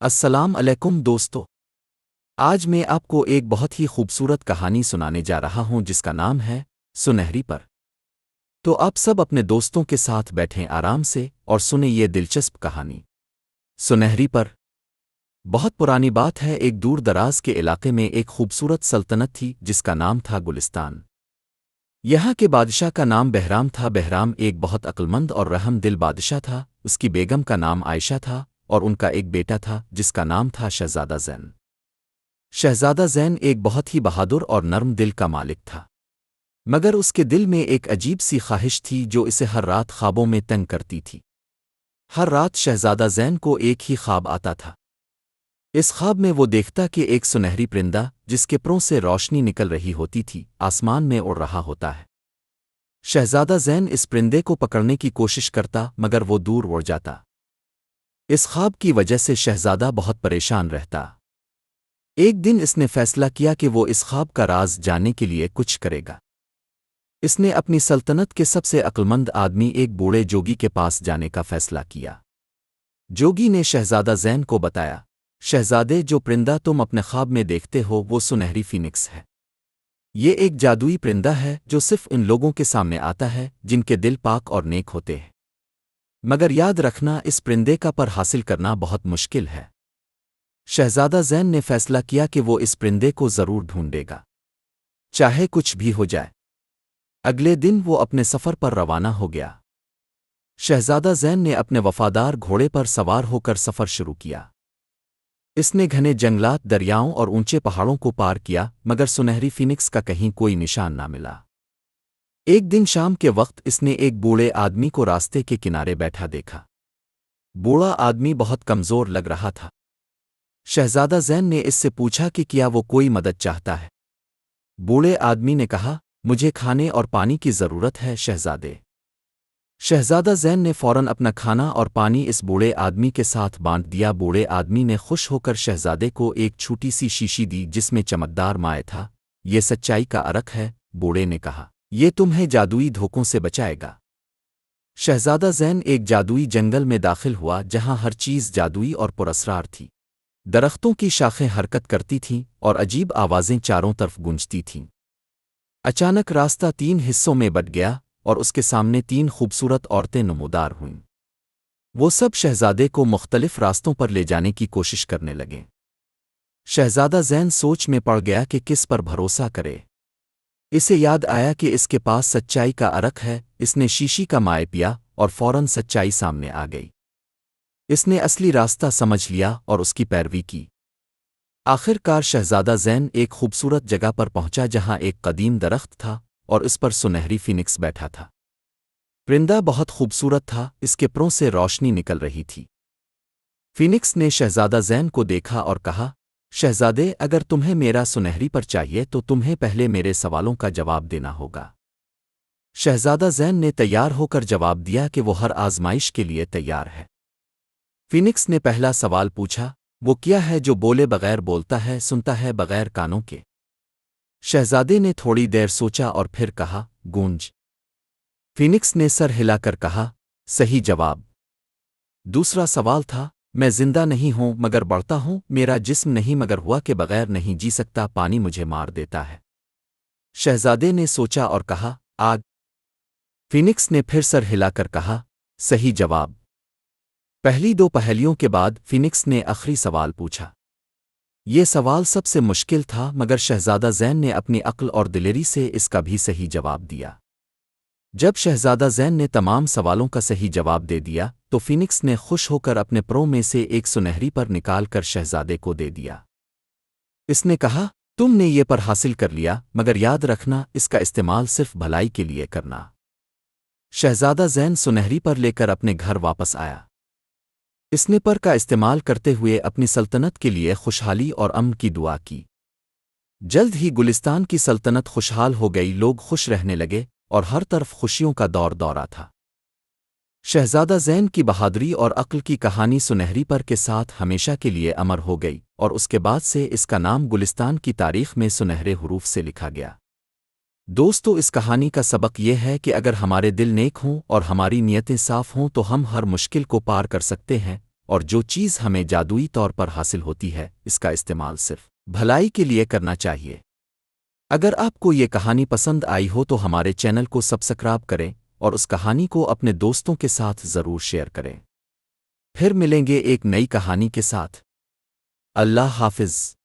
السلام علیکم دوستو، آج میں آپ کو ایک بہت ہی خوبصورت کہانی سنانے جا رہا ہوں جس کا نام ہے سنہری پر۔ تو آپ سب اپنے دوستوں کے ساتھ بیٹھیں آرام سے اور سنیں یہ دلچسپ کہانی۔ سنہری پر بہت پرانی بات ہے، ایک دور دراز کے علاقے میں ایک خوبصورت سلطنت تھی جس کا نام تھا گلستان۔ یہاں کے بادشاہ کا نام بہرام تھا۔ بہرام ایک بہت عقلمند اور رحم دل بادشاہ تھا۔ اس کی بیگم کا نام عائشہ تھا اور ان کا ایک بیٹا تھا جس کا نام تھا شہزادہ زین۔ شہزادہ زین ایک بہت ہی بہادر اور نرم دل کا مالک تھا، مگر اس کے دل میں ایک عجیب سی خواہش تھی جو اسے ہر رات خوابوں میں تنگ کرتی تھی۔ ہر رات شہزادہ زین کو ایک ہی خواب آتا تھا۔ اس خواب میں وہ دیکھتا کہ ایک سنہری پرندہ جس کے پروں سے روشنی نکل رہی ہوتی تھی آسمان میں اڑ رہا ہوتا ہے۔ شہزادہ زین اس پرندے کو پکڑنے کی کوشش کرتا مگر وہ دور اڑ جاتا۔ اس خواب کی وجہ سے شہزادہ بہت پریشان رہتا۔ ایک دن اس نے فیصلہ کیا کہ وہ اس خواب کا راز جاننے کے لیے کچھ کرے گا۔ اس نے اپنی سلطنت کے سب سے عقلمند آدمی ایک بوڑھے جوگی کے پاس جانے کا فیصلہ کیا۔ جوگی نے شہزادہ زین کو بتایا، شہزادے، جو پرندہ تم اپنے خواب میں دیکھتے ہو وہ سنہری فینکس ہے۔ یہ ایک جادوئی پرندہ ہے جو صرف ان لوگوں کے سامنے آتا ہے جن کے دل پاک اور نیک ہوتے ہیں، مگر یاد رکھنا اس پرندے کا پر حاصل کرنا بہت مشکل ہے۔ شہزادہ زین نے فیصلہ کیا کہ وہ اس پرندے کو ضرور ڈھونڈے گا، چاہے کچھ بھی ہو جائے۔ اگلے دن وہ اپنے سفر پر روانہ ہو گیا۔ شہزادہ زین نے اپنے وفادار گھوڑے پر سوار ہو کر سفر شروع کیا۔ اس نے گھنے جنگلات، دریاؤں اور اونچے پہاڑوں کو پار کیا مگر سنہری فینکس کا کہیں کوئی نشان نہ ملا۔ ایک دن شام کے وقت اس نے ایک بوڑھے آدمی کو راستے کے کنارے بیٹھا دیکھا۔ بوڑھا آدمی بہت کمزور لگ رہا تھا۔ شہزادہ زین نے اس سے پوچھا کہ کیا وہ کوئی مدد چاہتا ہے۔ بوڑھے آدمی نے کہا، مجھے کھانے اور پانی کی ضرورت ہے شہزادے۔ شہزادہ زین نے فوراً اپنا کھانا اور پانی اس بوڑھے آدمی کے ساتھ بانٹ دیا۔ بوڑھے آدمی نے خوش ہو کر شہزادے کو ایک چھوٹی سی شیشی دی جس میں چمکدار مائع تھا۔ یہ سچائی کا عرق ہے، بوڑھے نے کہا، یہ تمہیں جادوئی دھوکوں سے بچائے گا۔ شہزادہ زین ایک جادوئی جنگل میں داخل ہوا جہاں ہر چیز جادوئی اور پراسرار تھی۔ درختوں کی شاخیں حرکت کرتی تھیں اور عجیب آوازیں چاروں طرف گونجتی تھیں۔ اچانک راستہ 3 حصوں میں بٹ گیا اور اس کے سامنے 3 خوبصورت عورتیں نمودار ہوئیں۔ وہ سب شہزادے کو مختلف راستوں پر لے جانے کی کوشش کرنے لگے۔ شہزادہ زین سوچ میں پڑ گیا کہ کس پر بھروسہ کرے۔ اسے یاد آیا کہ اس کے پاس سچائی کا عرق ہے۔ اس نے شیشی کا مائع پیا اور فوراً سچائی سامنے آ گئی۔ اس نے اصلی راستہ سمجھ لیا اور اس کی پیروی کی۔ آخر کار شہزادہ زین ایک خوبصورت جگہ پر پہنچا جہاں ایک قدیم درخت تھا اور اس پر سنہری فینکس بیٹھا تھا۔ پرندہ بہت خوبصورت تھا، اس کے پروں سے روشنی نکل رہی تھی۔ فینکس نے شہزادہ زین کو دیکھا اور کہا، شہزادے، اگر تمہیں میرا سنہری پر چاہیے تو تمہیں پہلے میرے سوالوں کا جواب دینا ہوگا۔ شہزادہ زین نے تیار ہو کر جواب دیا کہ وہ ہر آزمائش کے لیے تیار ہے۔ فینکس نے پہلا سوال پوچھا، وہ کیا ہے جو بولے بغیر بولتا ہے، سنتا ہے بغیر کانوں کے؟ شہزادے نے تھوڑی دیر سوچا اور پھر کہا، گونج۔ فینکس نے سر ہلا کر کہا، صحیح جواب۔ دوسرا سوال تھا، میں زندہ نہیں ہوں مگر بڑھتا ہوں، میرا جسم نہیں مگر ہوا کے بغیر نہیں جی سکتا، پانی مجھے مار دیتا ہے۔ شہزادے نے سوچا اور کہا، آگ۔ فینکس نے پھر سر ہلا کر کہا، صحیح جواب۔ پہلی 2 پہیلیوں کے بعد فینکس نے آخری سوال پوچھا۔ یہ سوال سب سے مشکل تھا مگر شہزادہ زین نے اپنی عقل اور دلیری سے اس کا بھی صحیح جواب دیا۔ جب شہزادہ زین نے تمام سوالوں کا صحیح جواب دے دیا تو فینکس نے خوش ہو کر اپنے پروں میں سے ایک سنہری پر نکال کر شہزادے کو دے دیا۔ اس نے کہا، تم نے یہ پر حاصل کر لیا مگر یاد رکھنا اس کا استعمال صرف بھلائی کے لیے کرنا۔ شہزادہ زین سنہری پر لے کر اپنے گھر واپس آیا۔ اس نے پر کا استعمال کرتے ہوئے اپنی سلطنت کے لیے خوشحالی اور امن کی دعا کی۔ جلد ہی گلستان کی سلطنت خوشحال ہو گئی، لوگ خوش رہنے لگے اور ہر طرف خوشیوں کا دورہ تھا۔ شہزادہ زین کی بہادری اور عقل کی کہانی سنہری پر کے ساتھ ہمیشہ کے لیے امر ہو گئی اور اس کے بعد سے اس کا نام گلستان کی تاریخ میں سنہرے حروف سے لکھا گیا۔ دوستو، اس کہانی کا سبق یہ ہے کہ اگر ہمارے دل نیک ہوں اور ہماری نیتیں صاف ہوں تو ہم ہر مشکل کو پار کر سکتے ہیں اور جو چیز ہمیں جادوئی طور پر حاصل ہوتی ہے اس کا استعمال صرف بھلائی کے لیے کرنا چاہیے۔ اگر آپ کو یہ کہانی پسند آئی ہو تو ہمارے چینل کو سبسکرائب کریں اور اس کہانی کو اپنے دوستوں کے ساتھ ضرور شیئر کریں۔ پھر ملیں گے ایک نئی کہانی کے ساتھ۔ اللہ حافظ۔